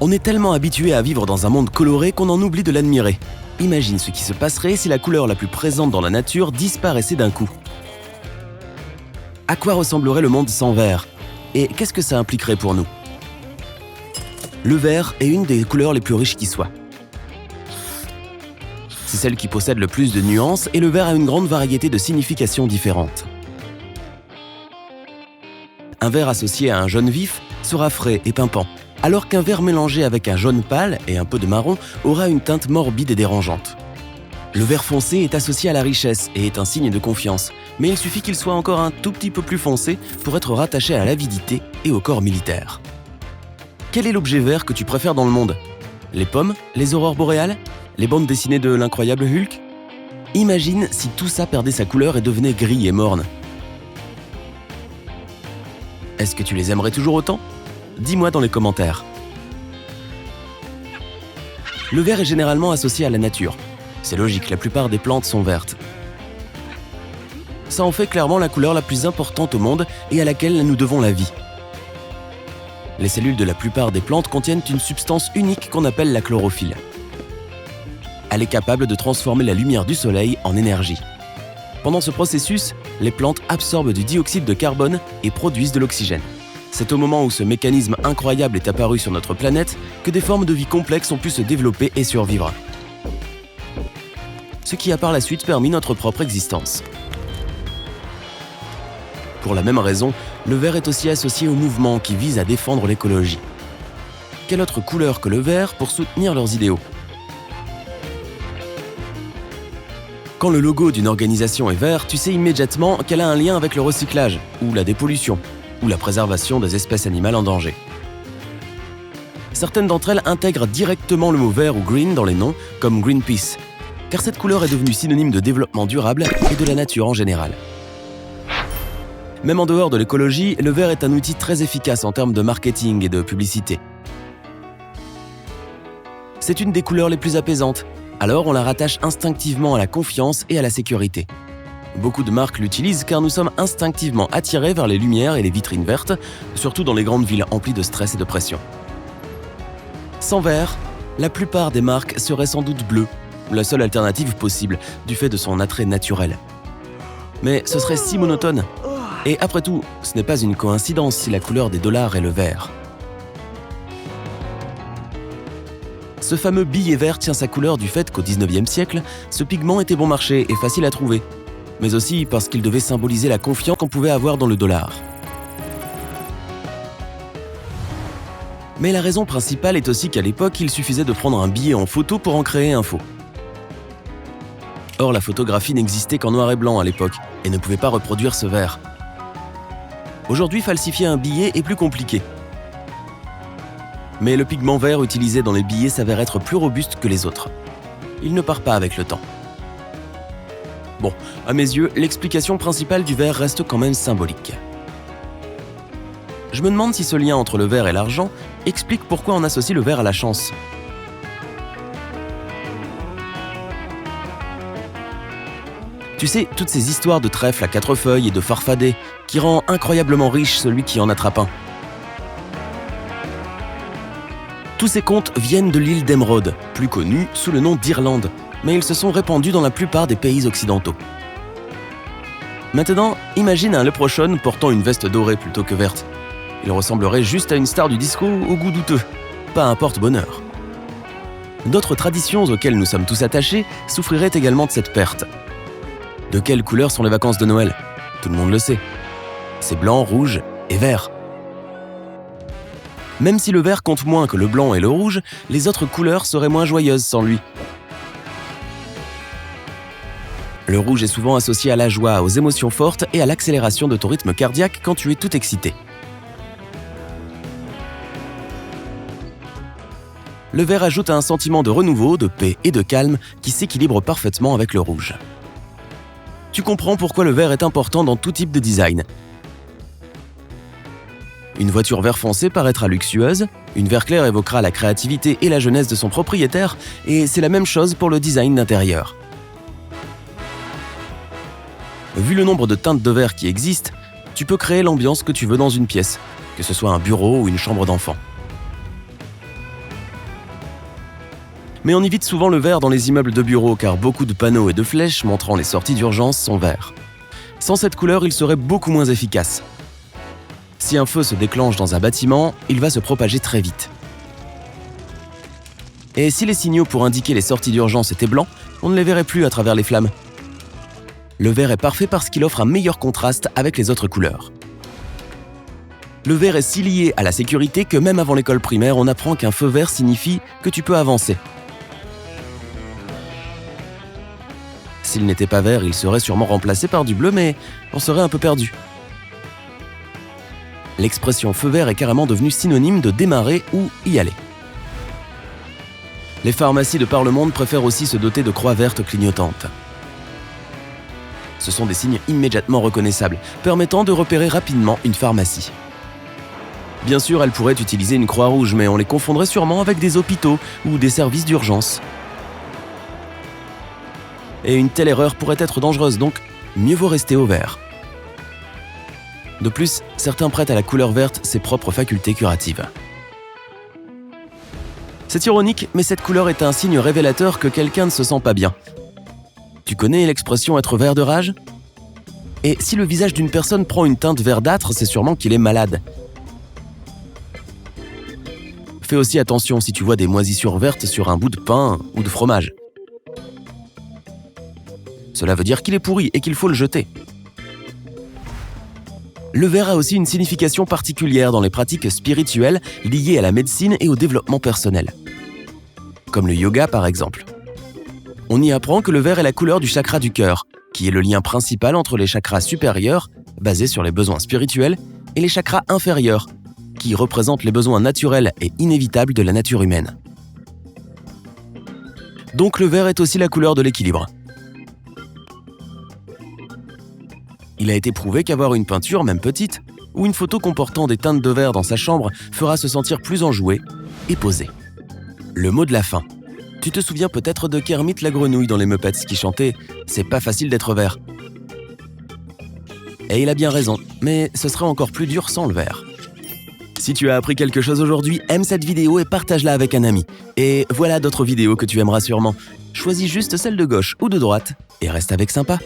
On est tellement habitué à vivre dans un monde coloré qu'on en oublie de l'admirer. Imagine ce qui se passerait si la couleur la plus présente dans la nature disparaissait d'un coup. À quoi ressemblerait le monde sans vert? Et qu'est-ce que ça impliquerait pour nous? Le vert est une des couleurs les plus riches qui soit. C'est celle qui possède le plus de nuances et le vert a une grande variété de significations différentes. Un vert associé à un jaune vif sera frais et pimpant, alors qu'un vert mélangé avec un jaune pâle et un peu de marron aura une teinte morbide et dérangeante. Le vert foncé est associé à la richesse et est un signe de confiance, mais il suffit qu'il soit encore un tout petit peu plus foncé pour être rattaché à l'avidité et au corps militaire. Quel est l'objet vert que tu préfères dans le monde? Les pommes? Les aurores boréales? Les bandes dessinées de l'incroyable Hulk? Imagine si tout ça perdait sa couleur et devenait gris et morne. Est-ce que tu les aimerais toujours autant? Dis-moi dans les commentaires. Le vert est généralement associé à la nature. C'est logique, la plupart des plantes sont vertes. Ça en fait clairement la couleur la plus importante au monde et à laquelle nous devons la vie. Les cellules de la plupart des plantes contiennent une substance unique qu'on appelle la chlorophylle. Elle est capable de transformer la lumière du soleil en énergie. Pendant ce processus, les plantes absorbent du dioxyde de carbone et produisent de l'oxygène. C'est au moment où ce mécanisme incroyable est apparu sur notre planète que des formes de vie complexes ont pu se développer et survivre. Ce qui a par la suite permis notre propre existence. Pour la même raison, le vert est aussi associé aux mouvements qui visent à défendre l'écologie. Quelle autre couleur que le vert pour soutenir leurs idéaux? Quand le logo d'une organisation est vert, tu sais immédiatement qu'elle a un lien avec le recyclage, ou la dépollution, ou la préservation des espèces animales en danger. Certaines d'entre elles intègrent directement le mot vert ou green dans les noms, comme Greenpeace, car cette couleur est devenue synonyme de développement durable et de la nature en général. Même en dehors de l'écologie, le vert est un outil très efficace en termes de marketing et de publicité. C'est une des couleurs les plus apaisantes, alors on la rattache instinctivement à la confiance et à la sécurité. Beaucoup de marques l'utilisent car nous sommes instinctivement attirés vers les lumières et les vitrines vertes, surtout dans les grandes villes emplies de stress et de pression. Sans vert, la plupart des marques seraient sans doute bleues, la seule alternative possible du fait de son attrait naturel. Mais ce serait si monotone. Et après tout, ce n'est pas une coïncidence si la couleur des dollars est le vert. Ce fameux billet vert tient sa couleur du fait qu'au XIXe siècle, ce pigment était bon marché et facile à trouver, mais aussi parce qu'il devait symboliser la confiance qu'on pouvait avoir dans le dollar. Mais la raison principale est aussi qu'à l'époque, il suffisait de prendre un billet en photo pour en créer un faux. Or, la photographie n'existait qu'en noir et blanc à l'époque et ne pouvait pas reproduire ce vert. Aujourd'hui, falsifier un billet est plus compliqué. Mais le pigment vert utilisé dans les billets s'avère être plus robuste que les autres. Il ne part pas avec le temps. Bon, à mes yeux, l'explication principale du vert reste quand même symbolique. Je me demande si ce lien entre le vert et l'argent explique pourquoi on associe le vert à la chance. Tu sais, toutes ces histoires de trèfle à 4 feuilles et de farfadet qui rend incroyablement riche celui qui en attrape un. Tous ces contes viennent de l'île d'Émeraude, plus connue sous le nom d'Irlande, mais ils se sont répandus dans la plupart des pays occidentaux. Maintenant, imagine un leprechaun portant une veste dorée plutôt que verte. Il ressemblerait juste à une star du disco au goût douteux, pas un porte-bonheur. D'autres traditions auxquelles nous sommes tous attachés souffriraient également de cette perte. De quelle couleur sont les vacances de Noël? Tout le monde le sait. C'est blanc, rouge et vert. Même si le vert compte moins que le blanc et le rouge, les autres couleurs seraient moins joyeuses sans lui. Le rouge est souvent associé à la joie, aux émotions fortes et à l'accélération de ton rythme cardiaque quand tu es tout excité. Le vert ajoute un sentiment de renouveau, de paix et de calme qui s'équilibre parfaitement avec le rouge. Tu comprends pourquoi le vert est important dans tout type de design. Une voiture vert foncé paraîtra luxueuse, une vert clair évoquera la créativité et la jeunesse de son propriétaire, et c'est la même chose pour le design d'intérieur. Vu le nombre de teintes de vert qui existent, tu peux créer l'ambiance que tu veux dans une pièce, que ce soit un bureau ou une chambre d'enfant. Mais on évite souvent le vert dans les immeubles de bureaux car beaucoup de panneaux et de flèches montrant les sorties d'urgence sont verts. Sans cette couleur, il serait beaucoup moins efficace. Si un feu se déclenche dans un bâtiment, il va se propager très vite. Et si les signaux pour indiquer les sorties d'urgence étaient blancs, on ne les verrait plus à travers les flammes. Le vert est parfait parce qu'il offre un meilleur contraste avec les autres couleurs. Le vert est si lié à la sécurité que même avant l'école primaire, on apprend qu'un feu vert signifie que tu peux avancer. S'il n'était pas vert, il serait sûrement remplacé par du bleu, mais on serait un peu perdu. L'expression feu vert est carrément devenue synonyme de démarrer ou y aller. Les pharmacies de par le monde préfèrent aussi se doter de croix vertes clignotantes. Ce sont des signes immédiatement reconnaissables, permettant de repérer rapidement une pharmacie. Bien sûr, elles pourraient utiliser une croix rouge, mais on les confondrait sûrement avec des hôpitaux ou des services d'urgence. Et une telle erreur pourrait être dangereuse, donc mieux vaut rester au vert. De plus, certains prêtent à la couleur verte ses propres facultés curatives. C'est ironique, mais cette couleur est un signe révélateur que quelqu'un ne se sent pas bien. Tu connais l'expression « être vert de rage » ? Et si le visage d'une personne prend une teinte verdâtre, c'est sûrement qu'il est malade. Fais aussi attention si tu vois des moisissures vertes sur un bout de pain ou de fromage. Cela veut dire qu'il est pourri et qu'il faut le jeter. Le vert a aussi une signification particulière dans les pratiques spirituelles liées à la médecine et au développement personnel. Comme le yoga par exemple. On y apprend que le vert est la couleur du chakra du cœur, qui est le lien principal entre les chakras supérieurs, basés sur les besoins spirituels, et les chakras inférieurs, qui représentent les besoins naturels et inévitables de la nature humaine. Donc le vert est aussi la couleur de l'équilibre. Il a été prouvé qu'avoir une peinture, même petite, ou une photo comportant des teintes de vert dans sa chambre fera se sentir plus enjoué et posé. Le mot de la fin. Tu te souviens peut-être de Kermit la grenouille dans les Muppets qui chantait « C'est pas facile d'être vert ». Et il a bien raison, mais ce serait encore plus dur sans le vert. Si tu as appris quelque chose aujourd'hui, aime cette vidéo et partage-la avec un ami. Et voilà d'autres vidéos que tu aimeras sûrement. Choisis juste celle de gauche ou de droite et reste avec sympa.